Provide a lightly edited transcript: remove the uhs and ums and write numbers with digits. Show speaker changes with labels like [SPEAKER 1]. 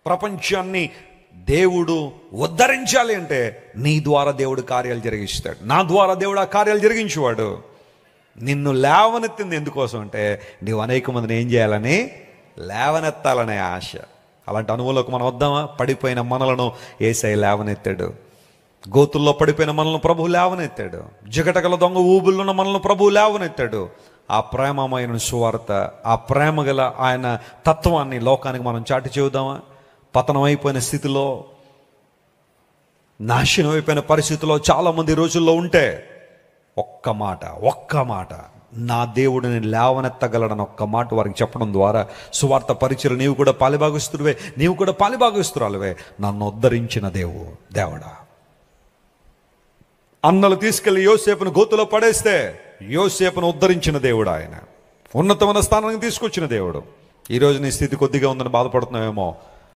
[SPEAKER 1] ప్రపంచాన్ని దేవుడు ఉద్ధరించాలి అంటే నీ ద్వారా దేవుడు కార్యాలు జరిగిస్తాడు. నా ద్వారా దేవుడు ఆ కార్యాలు జరిగించేవాడు. నిన్ను లేవనెత్తింది ఎందుకోసం అంటే నీవు అనేక మందిని ఏం చేయాలని? లేవనెత్తాలనే ఆశ. అలాంటి అనుభవంలోకి మనం వద్దామా? పడిపోయిన మనలను యేసయ్య లేవనెత్తాడు. గోతుల్లో పడిపోయిన మనల్ని ప్రభువు లేవనెత్తాడు. జిగటగల దొంగ ఊబుల్లో ఉన్న మనల్ని ప్రభువు లేవనెత్తాడు. ఆ ప్రేమమైన సువార్త, ఆ ప్రేమ గల ఆయన తత్వాన్ని లోకానికి మనం చాటి చెబుదామా? పతనం అయిపోయిన స్థితిలో, నాశనం అయిపోయిన పరిస్థితిలో చాలామంది రోజుల్లో ఉంటే ఒక్క మాట నా దేవుడిని లేవనెత్తగలడని ఒక్క మాట వారికి చెప్పడం ద్వారా సువార్త పరిచయం నీవు కూడా పాలిభాగస్తుడివే, నీవు కూడా పాలిభాగస్తురాలువే. నన్ను ఉద్ధరించిన దేవుడా. అన్నలు తీసుకెళ్లి యోసేపును గోతులో పడేస్తే యోసేపును ఉద్ధరించిన దేవుడు ఆయన. ఉన్నతమైన స్థానానికి తీసుకొచ్చిన దేవుడు. ఈరోజు నీ స్థితి కొద్దిగా ఉందని బాధపడుతున్నావేమో,